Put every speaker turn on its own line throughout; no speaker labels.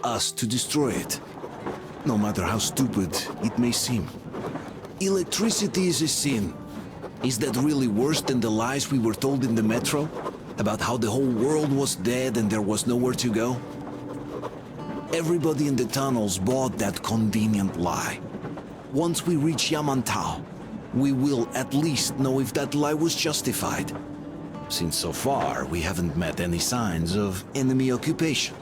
us to destroy it. No matter how stupid it may seem. Electricity is a sin. Is that really worse than the lies we were told in the metro? About how the whole world was dead and there was nowhere to go? Everybody in the tunnels bought that convenient lie. Once we reach Yamantau, we will at least know if that lie was justified. Since so far, we haven't met any signs of enemy occupation.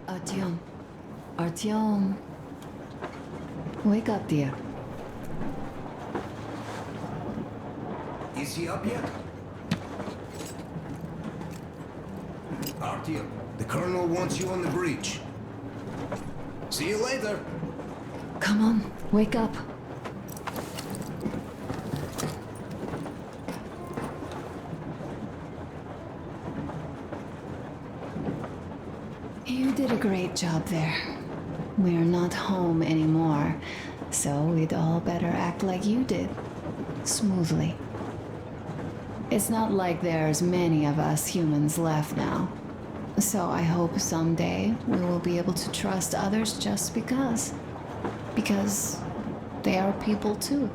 Artyom. Artyom. Wake up, dear.
Is he up yet? Artyom, the Colonel wants you on the breach. See you later.
Come on, wake up. You did a great job there. We're not home anymore, so we'd all better act like you did. Smoothly. It's not like there's many of us humans left now. So I hope someday we will be able to trust others just because. Because they are people too.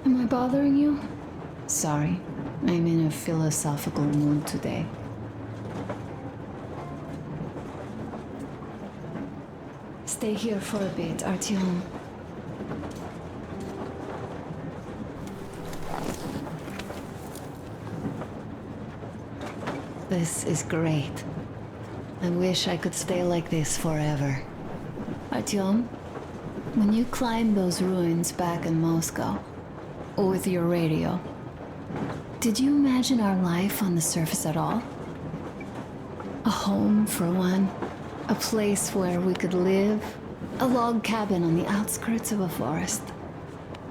Am I bothering you? Sorry, I'm in a philosophical mood today. Stay here for a bit, Artyom. This is great. I wish I could stay like this forever. Artyom, when you climbed those ruins back in Moscow, with your radio, did you imagine our life on the surface at all? A home for one, a place where we could live, a log cabin on the outskirts of a forest.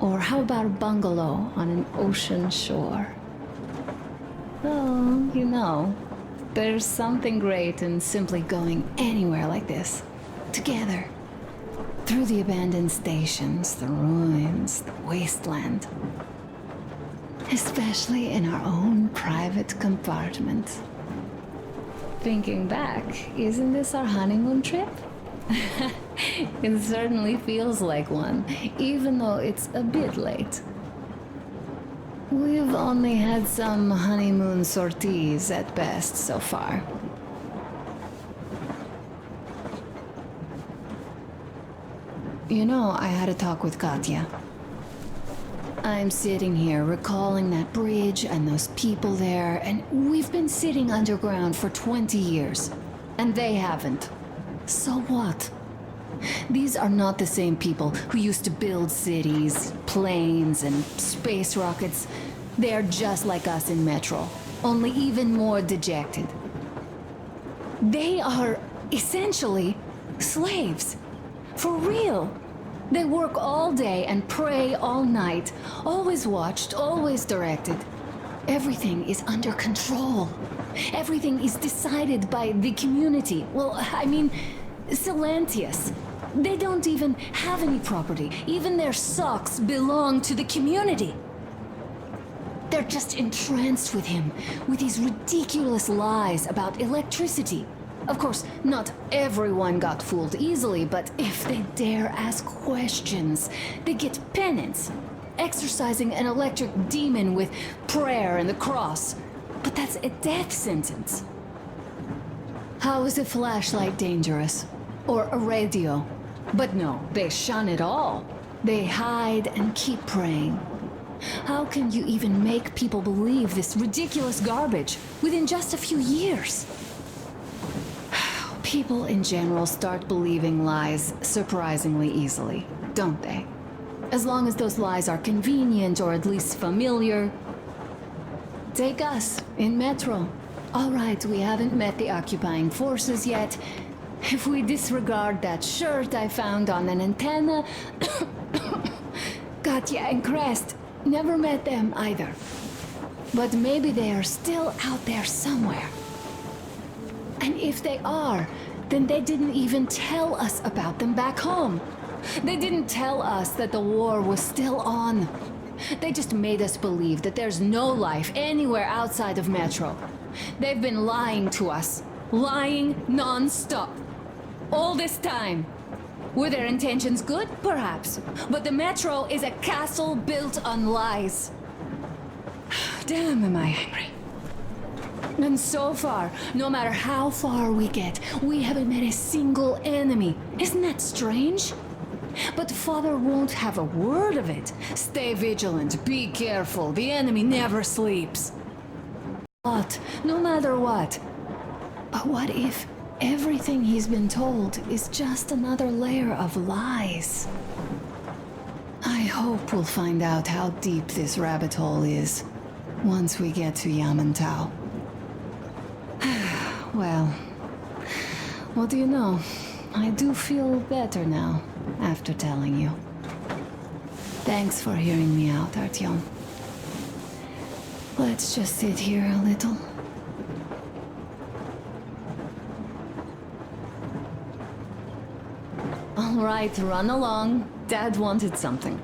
Or how about a bungalow on an ocean shore? Oh, you know, there's something great in simply going anywhere like this, together, through the abandoned stations, the ruins, the wasteland. Especially in our own private compartment. Thinking back, isn't this our honeymoon trip? It certainly feels like one, even though it's a bit late. We've only had some honeymoon sorties at best so far. You know, I had a talk with Katya. I'm sitting here recalling that bridge and those people there, and we've been sitting underground for 20 years, and they haven't. So what? These are not the same people who used to build cities, planes, and space rockets. They are just like us in Metro, only even more dejected. They are essentially slaves. For real. They work all day and pray all night, always watched, always directed. Everything is under control. Everything is decided by the community. Well, I mean, Silantius. They don't even have any property. Even their socks belong to the community. They're just entranced with him, with these ridiculous lies about electricity. Of course, not everyone got fooled easily, but if they dare ask questions, they get penance. Exorcising an electric demon with prayer and the cross. But that's a death sentence. How is a flashlight dangerous? Or a radio? But no, they shun it all. They hide and keep praying. How can you even make people believe this ridiculous garbage within just a few years? People in general start believing lies surprisingly easily, don't they? As long as those lies are convenient or at least familiar. Take us, in Metro. All right, we haven't met the occupying forces yet. If we disregard that shirt I found on an antenna... Katya and Crest, never met them either. But maybe they are still out there somewhere. And if they are, then they didn't even tell us about them back home. They didn't tell us that the war was still on. They just made us believe that there's no life anywhere outside of Metro. They've been lying to us. Lying non-stop. All this time. Were their intentions good? Perhaps. But the Metro is a castle built on lies. Damn, am I angry. And so far, no matter how far we get, we haven't met a single enemy. Isn't that strange? But Father won't have a word of it. Stay vigilant, be careful, the enemy never sleeps. But, no matter what. But what if everything he's been told is just another layer of lies? I hope we'll find out how deep this rabbit hole is once we get to Yamantau. Well, what do you know? I do feel better now, after telling you. Thanks for hearing me out, Artyom. Let's just sit here a little. All right, run along. Dad wanted something.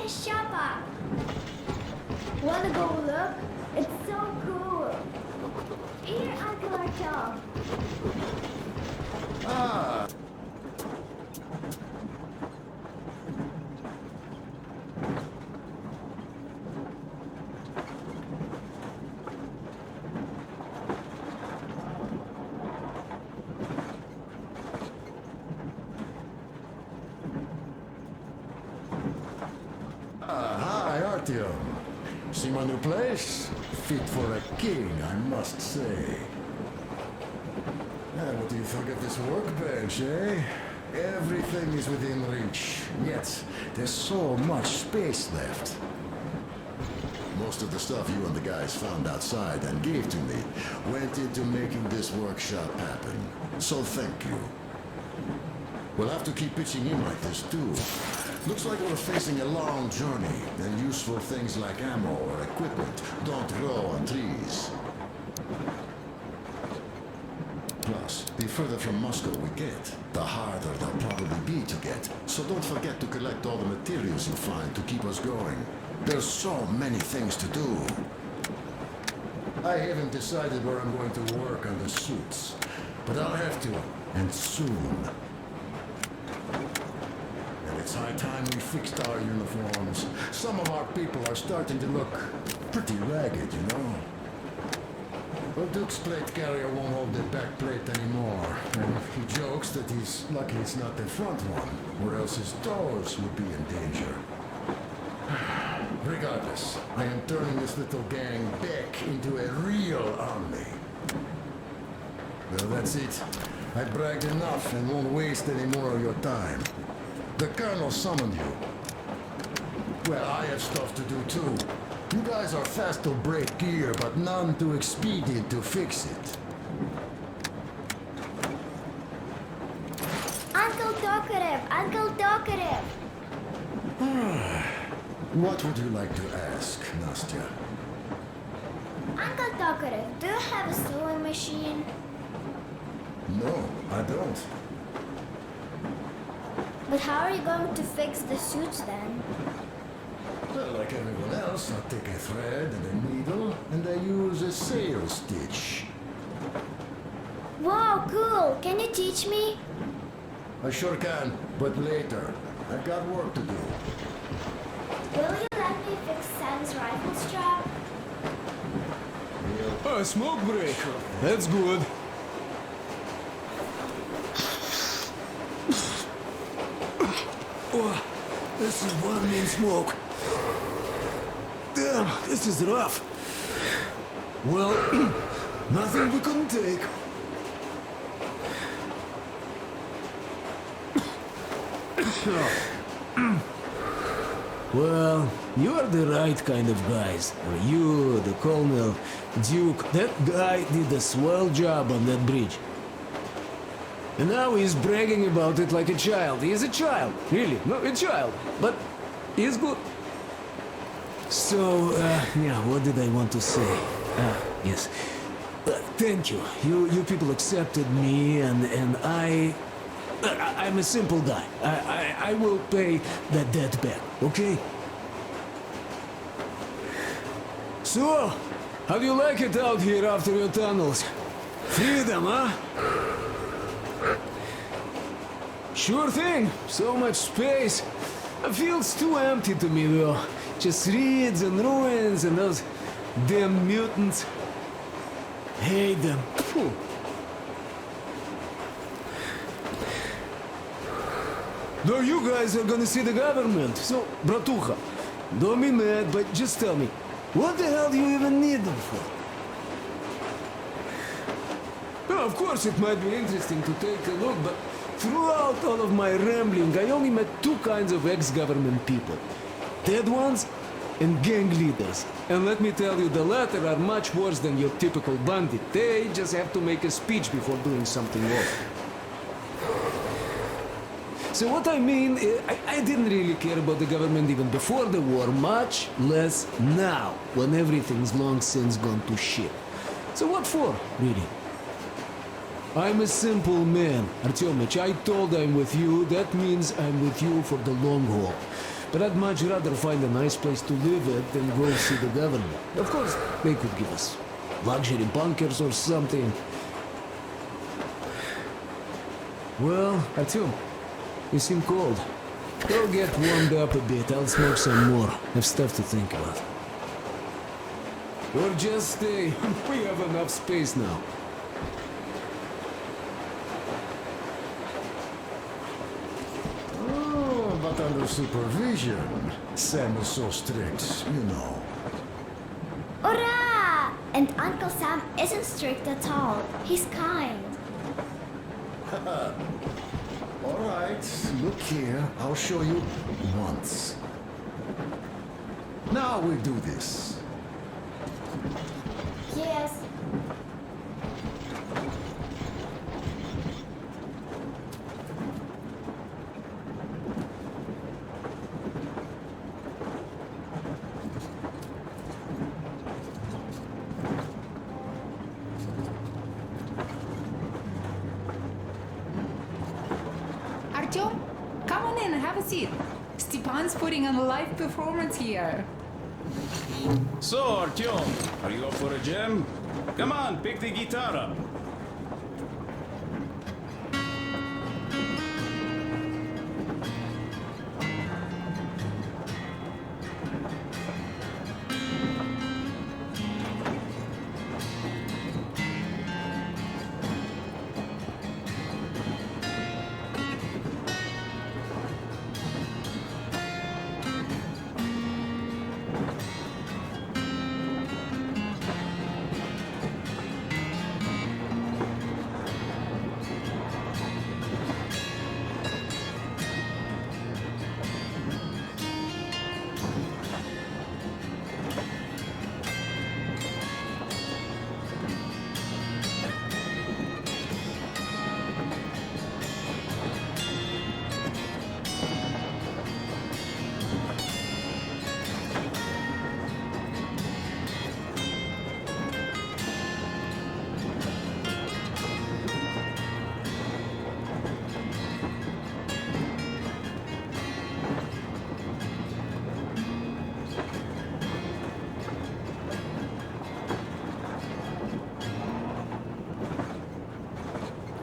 his shop up. Wanna go look? It's so cool. Here, Uncle Artyom.
Ah, hi, Artyom. See my new place? Fit for a king, I must say. What do you think of this workbench, eh? Everything is within reach, yet there's so much space left. Most of the stuff you and the guys found outside and gave to me went into making this workshop happen. So thank you. We'll have to keep pitching in like this too. Looks like we're facing a long journey, and useful things like ammo or equipment don't grow on trees. Plus, the further from Moscow we get, the harder they'll probably be to get. So don't forget to collect all the materials you find to keep us going. There's so many things to do. I haven't decided where I'm going to work on the suits, but I'll have to, and soon. And it's high time we fixed our uniforms. Some of our people are starting to look pretty ragged, you know. Well, Duke's plate carrier won't hold the back plate anymore. And he jokes that he's lucky it's not the front one, or else his toes would be in danger. Regardless, I am turning this little gang back into a real army. Well, that's it. I bragged enough and won't waste any more of your time. The Colonel summoned you. Well, I have stuff to do too. You guys are fast to break gear, but none too expedient to fix it.
Uncle Tokarev! Uncle Tokarev!
What would you like to ask, Nastya?
Uncle Tokarev, do you have a sewing machine?
No, I don't.
But how are you going to fix the suits then?
Well, like everyone else, I take a thread and a needle, and I use a sail stitch.
Wow, cool! Can you teach me?
I sure can, but later. I've got work to do.
Will you let me fix Sam's rifle strap?
A smoke break. That's good. Oh, this is one mean smoke. Damn, this is rough. Well, nothing we couldn't take. Well, you are the right kind of guys. You, the Colonel, Duke, that guy did a swell job on that bridge. And now he's bragging about it like a child. He is a child, really, no, a child. But he's good. So, yeah, what did I want to say? Yes. Thank you. You people accepted me, and I'm a simple guy. I will pay that debt back, okay? So, how do you like it out here after your tunnels? Freedom, huh? Sure thing. So much space. It feels too empty to me, though. Just reeds and ruins and those damn mutants. Hate them. Phew. No, you guys are gonna see the government. So, bratucha, don't be mad, but just tell me, what the hell do you even need them for? Well, of course, it might be interesting to take a look, but throughout all of my rambling, I only met two kinds of ex-government people. Dead ones and gang leaders. And let me tell you, the latter are much worse than your typical bandit. They just have to make a speech before doing something wrong. So what I mean, I didn't really care about the government even before the war, much less now, when everything's long since gone to shit. So what for, really? I'm a simple man, Artyomich. I told I'm with you, that means I'm with you for the long haul.
But I'd much rather find a nice place to live at than go see the government. Of course, they could give us luxury bunkers or something. Well, Artyom, you seem cold. Go get warmed up a bit. I'll smoke some more. Have stuff to think about. Or just stay. We have enough space now.
Oh, but under supervision. Sam is so strict, you know.
Hurrah! And Uncle Sam isn't strict at all. He's kind.
All right, look here. I'll show you once. Now we do this.
Yes.
Artyom, come on in and have a seat. Stepan's putting on a live performance here.
So, Artyom, are you up for a jam? Come on, pick the guitar up.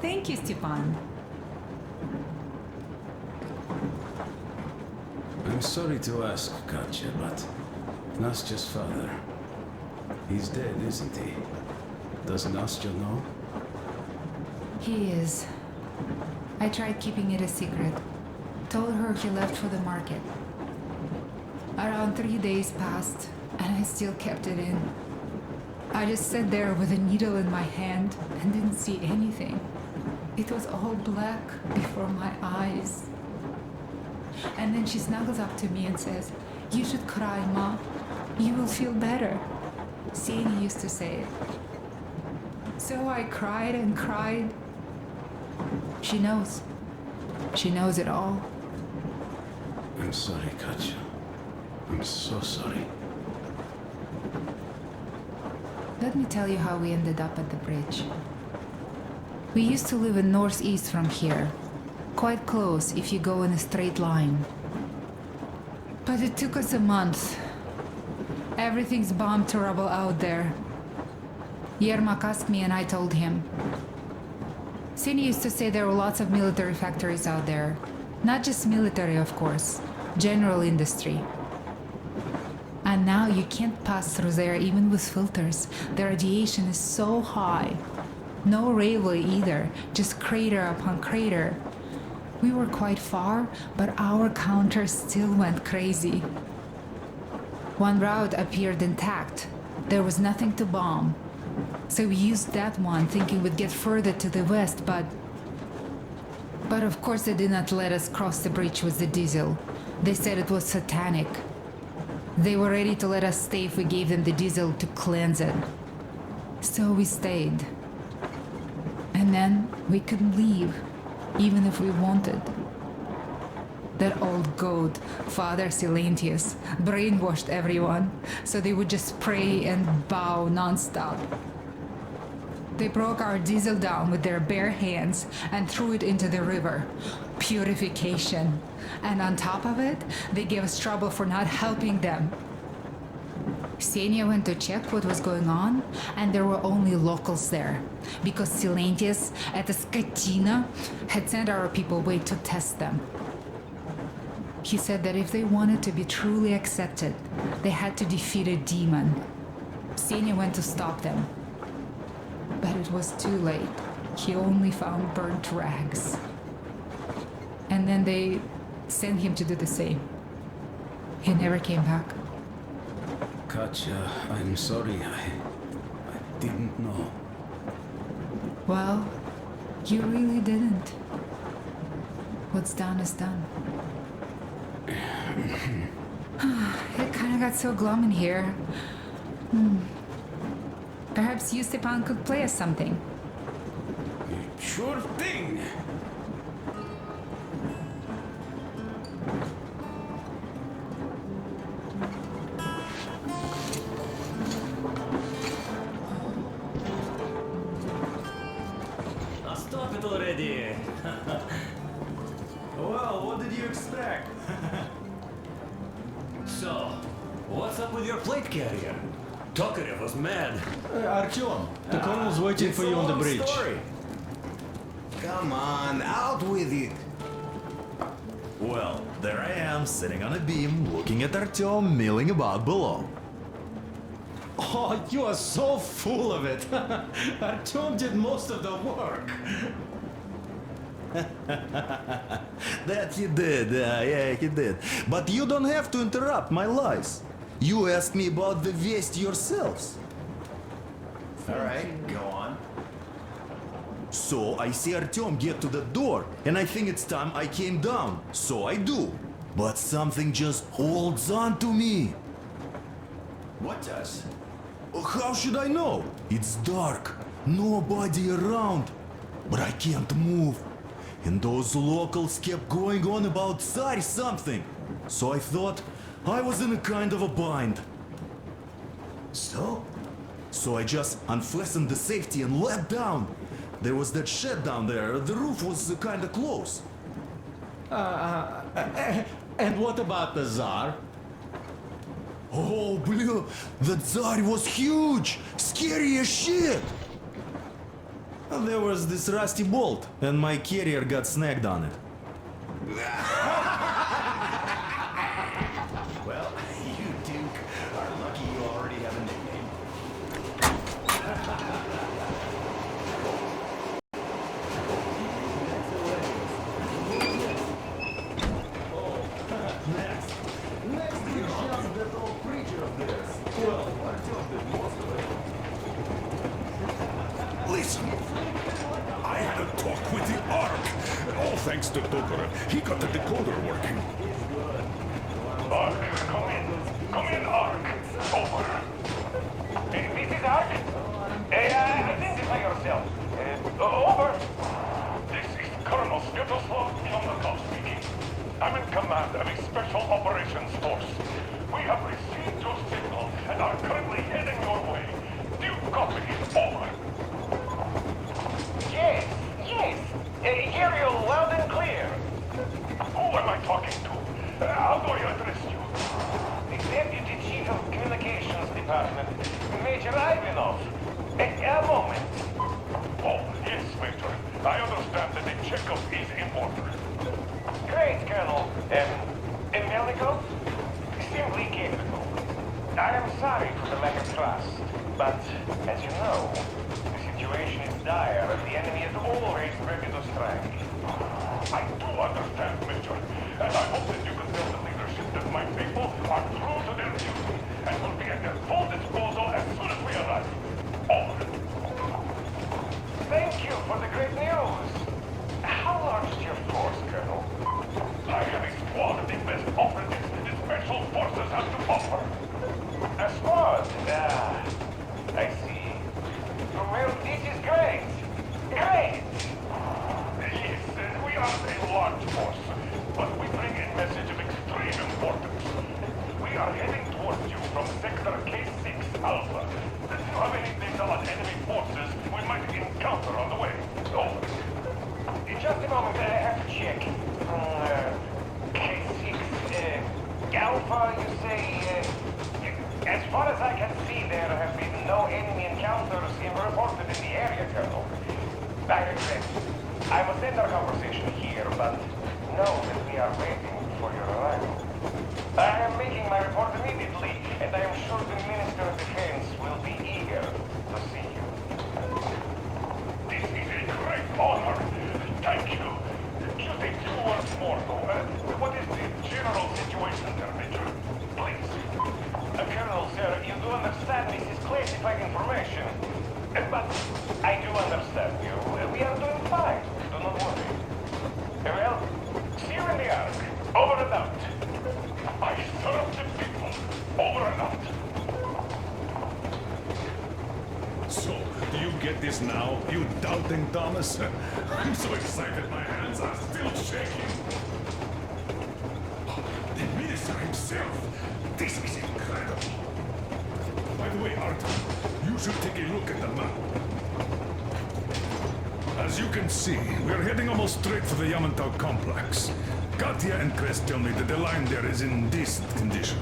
Thank you, Stepan.
I'm sorry to ask, Katya, but Nastya's father, he's dead, isn't he? Does Nastya know?
He is. I tried keeping it a secret. Told her he left for the market. Around 3 days passed, and I still kept it in. I just sat there with a needle in my hand and didn't see anything. It was all black before my eyes. And then she snuggles up to me and says, "You should cry, Ma. You will feel better." Sani used to say it. So I cried and cried. She knows. She knows it all.
I'm sorry, Katya. I'm so sorry.
Let me tell you how we ended up at the bridge. We used to live in northeast from here. Quite close if you go in a straight line. But it took us a month. Everything's bombed to rubble out there. Yermak asked me and I told him. Sini used to say there were lots of military factories out there. Not just military, of course. General industry. And now you can't pass through there even with filters. The radiation is so high. No railway either, just crater upon crater. We were quite far, but our counter still went crazy. One route appeared intact. There was nothing to bomb. So we used that one, thinking we'd get further to the west, but of course they did not let us cross the bridge with the diesel. They said it was satanic. They were ready to let us stay if we gave them the diesel to cleanse it. So we stayed. And then we couldn't leave, even if we wanted. That old goat, Father Silentius, brainwashed everyone, so they would just pray and bow nonstop. They broke our diesel down with their bare hands and threw it into the river. Purification. And on top of it, they gave us trouble for not helping them. Xenia went to check what was going on, and there were only locals there, because Silentius at the Skatina had sent our people away to test them. He said that if they wanted to be truly accepted, they had to defeat a demon. Xenia went to stop them. But it was too late. He only found burnt rags. And then they sent him to do the same. He never came back.
Katya, I'm sorry. I didn't know.
Well, you really didn't. What's done is done. It kind of got so glum in here. Perhaps you, Stepan, could play us something.
Sure thing.
Now stop it already. Well, what did you expect? So, what's up with your plate carrier? Tokarev was mad.
Artyom, the colonel's waiting for you on the bridge.
Story.
Come on, out with it.
Well, there I am, sitting on a beam, looking at Artyom milling about below.
Oh, you are so full of it. Artyom did most of the work.
That he did, yeah, he did. But you don't have to interrupt my lies. You asked me about the Vest yourselves.
Alright, go on.
So I see Artyom get to the door, and I think it's time I came down. So I do. But something just holds on to me.
What does?
How should I know? It's dark, nobody around. But I can't move. And those locals kept going on about Tsar something. So I thought I was in a kind of a bind.
So?
So I just unfastened the safety and leapt down. There was that shed down there. The roof was kind of close.
And what about the Tsar?
Oh, blue, the Tsar was huge, scary as shit. And there was this rusty bolt, and my carrier got snagged on it.
Well, you Duke are lucky you already have a nickname. Next is just that old preacher of theirs. Well, Artyom did most of it.
Listen, I had a talk with the Ark. All thanks to Tokarev. He got the decoder working. Ark, come in. Come in, Ark. Over.
This is Ark. Identify yourself. Over.
This is Colonel Sviatoslav Yomnakov speaking. I'm in command of a special operations force. We have received your signal and are currently heading your way. Do you copy? Over.
Yes. Hear you loud and clear.
Who am I talking to? How do I address you?
The Deputy Chief of Communications Department, Major Ivanov. A moment.
Oh, yes, Major. I understand that the checkup is in order.
Great, Colonel. Melikov? Simply capable. I am sorry for the lack of trust, but as you know, the situation is dire and the enemy is always ready to strike.
I do understand, Major, and I hope that you can tell the leadership that my people are true to their duty and will be at their full disposal as soon as we arrive. Over.
Thank you for the great news. How large is your force, Colonel?
I have a squad of the best operatives the Special Forces have to offer.
A squad? I see. Well, this is great. Great!
Yes, we are a large force, but we bring a message of extreme importance. We are heading towards you from Sector K6.
encounters reported in the area, Colonel. I regret. I must end our conversation here, but know that we are waiting for your arrival. I am making my report immediately, and I am sure the Minister of Defense will be eager to see you.
This is a great honor. Thank you. Just a few words more, though. What is the general situation there, Major? Please.
Colonel, sir, you do understand this is classified information. But I do understand you. We are doing fine. Do not worry. Well, see you in the Ark. Over and out.
I serve the people. Over and out.
So, do you get this now, you doubting Thomas? I'm so excited my hands are still shaking. The minister himself. This is incredible. By the way, Arthur, you should take a look at the map. As you can see, we're heading almost straight for the Yamantau complex. Katya and Crest tell me that the line there is in decent condition.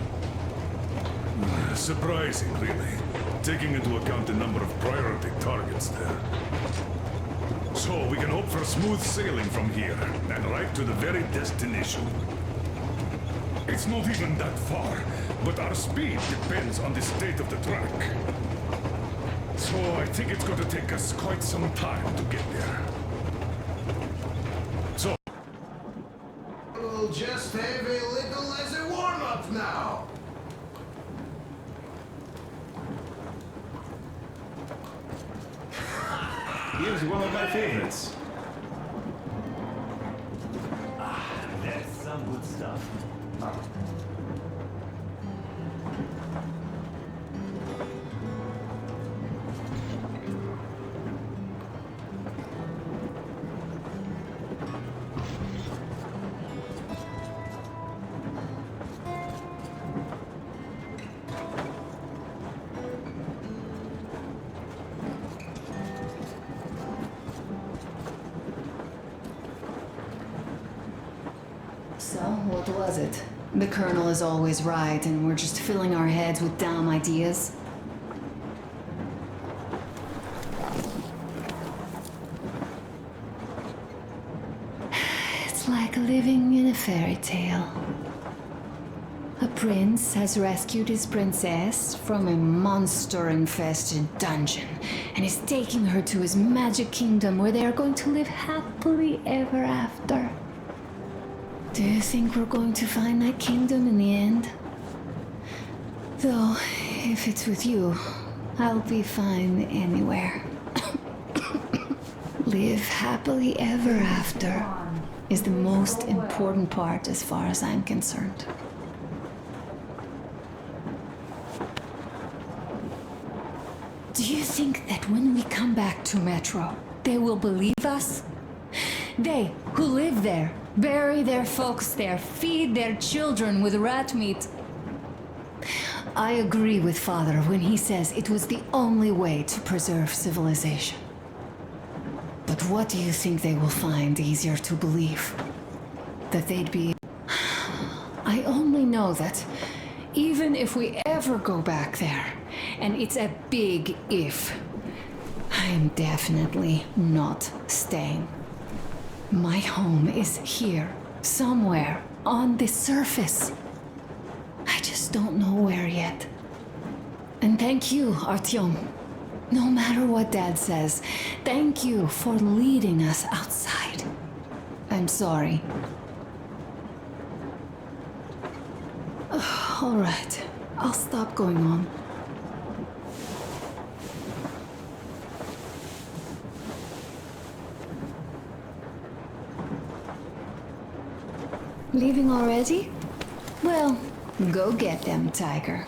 Surprising, really, taking into account the number of priority targets there. So we can hope for smooth sailing from here, and right to the very destination. It's not even that far, but our speed depends on the state of the track. So I think it's going to take us quite some time to get there. So...
We'll just have a little as a warm-up now.
Here's one of my favorites.
That's some good stuff.
So, what was it? The Colonel is always right, and we're just filling our heads with dumb ideas? It's like living in a fairy tale. A prince has rescued his princess from a monster-infested dungeon and is taking her to his magic kingdom where they are going to live happily ever after. Do you think we're going to find that kingdom in the end? Though, if it's with you, I'll be fine anywhere. Live happily ever after is the most important part as far as I'm concerned. Do you think that when we come back to Metro, they will believe us? They, who live there, bury their folks there, feed their children with rat meat. I agree with Father when he says it was the only way to preserve civilization. But what do you think they will find easier to believe? That they'd be... I only know that even if we ever go back there, and it's a big if, I am definitely not staying. My home is here, somewhere, on the surface. I just don't know where yet. And thank you, Artyom. No matter what Dad says, thank you for leading us outside. I'm sorry. All right, I'll stop going on. Leaving already? Well, go get them, Tiger.